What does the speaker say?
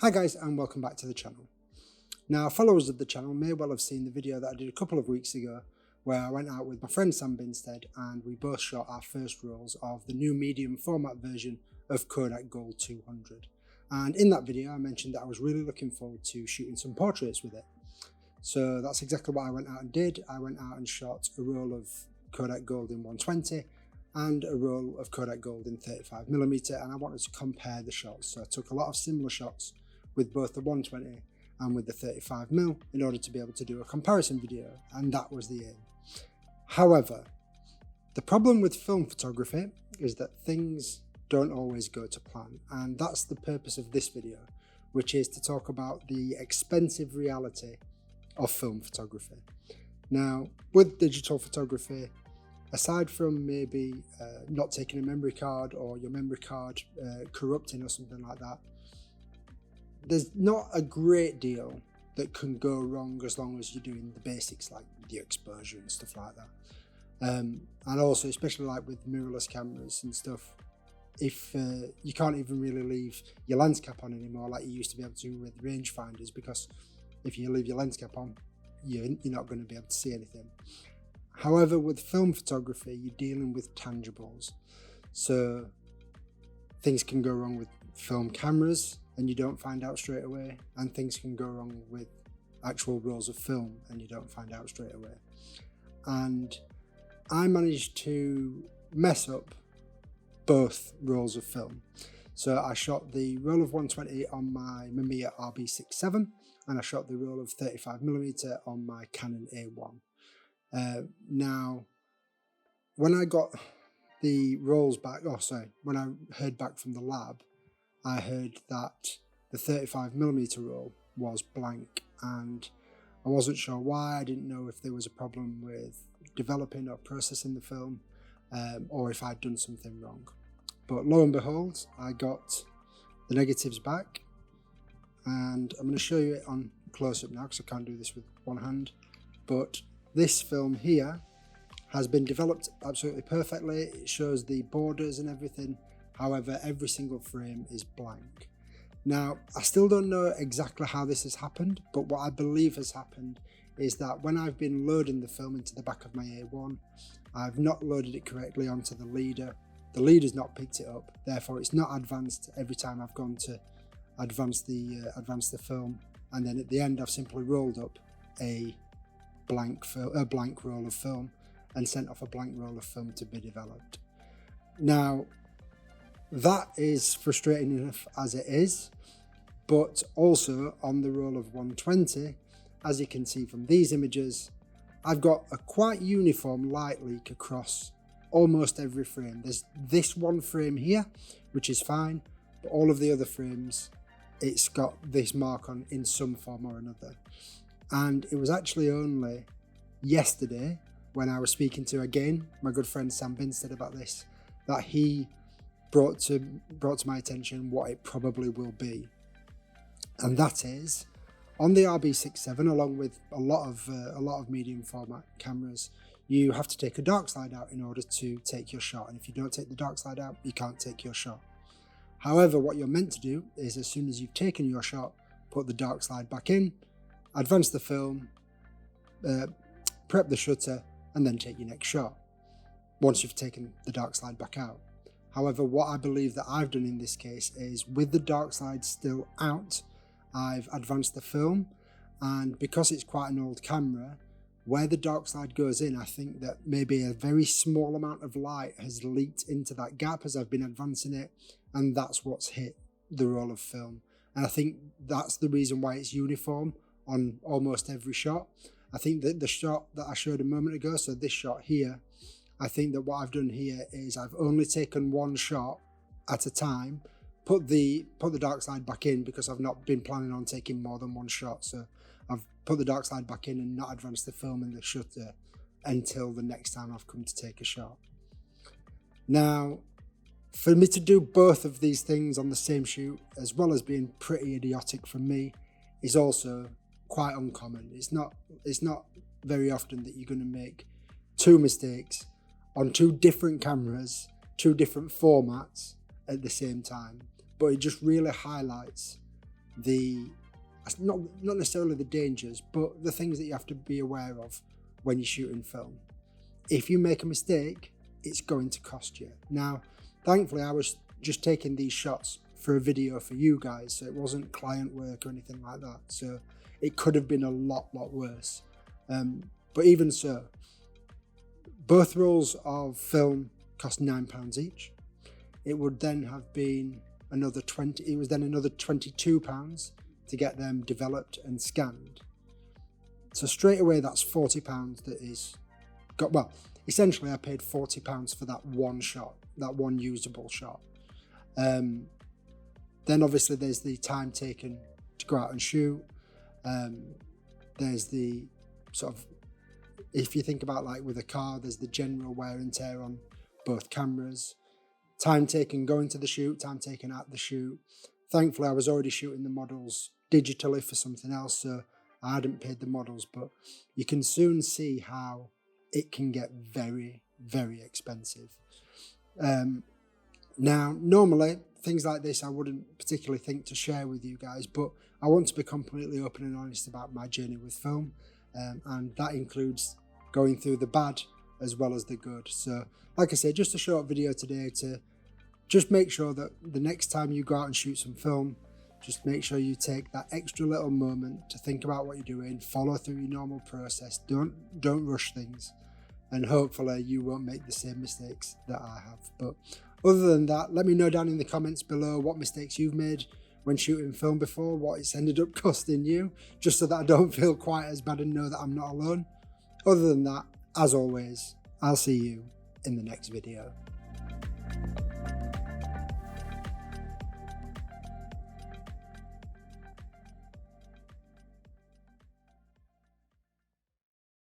Hi guys, and welcome back to the channel. Now, followers of the channel may well have seen the video that I did a couple of weeks ago where I went out with my friend Sam Binstead and we both shot our first rolls of the new medium format version of Kodak Gold 200. And in that video I mentioned that I was really looking forward to shooting some portraits with it. So that's exactly what I went out and did. I went out and shot a roll of Kodak Gold in 120 and a roll of Kodak Gold in 35mm, and I wanted to compare the shots. So I took a lot of similar shots with both the 120 and with the 35mm in order to be able to do a comparison video, and that was the aim. However, the problem with film photography is that things don't always go to plan, and that's the purpose of this video, which is to talk about the expensive reality of film photography. Now, with digital photography, aside from maybe not taking a memory card or your memory card corrupting or something like that, there's not a great deal that can go wrong as long as you're doing the basics like the exposure and stuff like that. And also, especially like with mirrorless cameras and stuff, if you can't even really leave your lens cap on anymore like you used to be able to with rangefinders, because if you leave your lens cap on, you're not going to be able to see anything. However, with film photography, you're dealing with tangibles. So things can go wrong with film cameras and you don't find out straight away, and things can go wrong with actual rolls of film and you don't find out straight away. And I managed to mess up both rolls of film. So I shot the roll of 120 on my Mamiya RB67 and I shot the roll of 35mm on my Canon A1. Now, when I got the rolls back, when I heard back from the lab, I heard that the 35mm roll was blank, and I wasn't sure why. I didn't know if there was a problem with developing or processing the film, or if I'd done something wrong. But lo and behold, I got the negatives back, and I'm going to show you it on close-up now because I can't do this with one hand. But this film here has been developed absolutely perfectly. It shows the borders and everything. However, every single frame is blank. Now, I still don't know exactly how this has happened, but what I believe has happened is that when I've been loading the film into the back of my A1, I've not loaded it correctly onto the leader. The leader's not picked it up, therefore it's not advanced every time I've gone to advance the film, and then at the end I've simply rolled up a blank roll of film and sent off a blank roll of film to be developed. Now, that is frustrating enough as it is, but also on the roll of 120, as you can see from these images, I've got a quite uniform light leak across almost every frame. There's this one frame here, which is fine, but all of the other frames, it's got this mark on in some form or another. And it was actually only yesterday when I was speaking to, again, my good friend Sam Binstead about this, that he brought to my attention what it probably will be. And that is, on the RB67, along with a lot of medium format cameras, you have to take a dark slide out in order to take your shot. And if you don't take the dark slide out, you can't take your shot. However, what you're meant to do is, as soon as you've taken your shot, put the dark slide back in, advance the film, prep the shutter, and then take your next shot once you've taken the dark slide back out. However, what I believe that I've done in this case is, with the dark slide still out, I've advanced the film, and because it's quite an old camera, where the dark slide goes in, I think that maybe a very small amount of light has leaked into that gap as I've been advancing it, and that's what's hit the roll of film. And I think that's the reason why it's uniform on almost every shot. I think that the shot that I showed a moment ago, so this shot here, I think that what I've done here is I've only taken one shot at a time, put the dark slide back in because I've not been planning on taking more than one shot. So I've put the dark slide back in and not advanced the film in the shutter until the next time I've come to take a shot. Now, for me to do both of these things on the same shoot, as well as being pretty idiotic from me, is also quite uncommon. It's not very often that you're going to make two mistakes on two different cameras, two different formats at the same time. But it just really highlights not necessarily the dangers, but the things that you have to be aware of when you're shooting film. If you make a mistake, it's going to cost you. Now, thankfully, I was just taking these shots for a video for you guys, so it wasn't client work or anything like that. So it could have been a lot worse. But even so, both rolls of film cost £9 each. It would then have been another £22 to get them developed and scanned. So straight away, that's £40 that is got. Well, essentially, I paid £40 for that one shot, that one usable shot. Then obviously there's the time taken to go out and shoot. There's the sort of, if you think about like with a car, there's the general wear and tear on both cameras. Time taken going to the shoot, time taken at the shoot. Thankfully, I was already shooting the models digitally for something else, so I hadn't paid the models, but you can soon see how it can get very expensive. Now, normally, things like this I wouldn't particularly think to share with you guys, but I want to be completely open and honest about my journey with film, and that includes going through the bad as well as the good. So, like I said, just a short video today to just make sure that the next time you go out and shoot some film, just make sure you take that extra little moment to think about what you're doing, follow through your normal process, don't rush things, and hopefully you won't make the same mistakes that I have. But other than that, let me know down in the comments below what mistakes you've made when shooting film before, what it's ended up costing you, just so that I don't feel quite as bad and know that I'm not alone. Other than that, as always, I'll see you in the next video.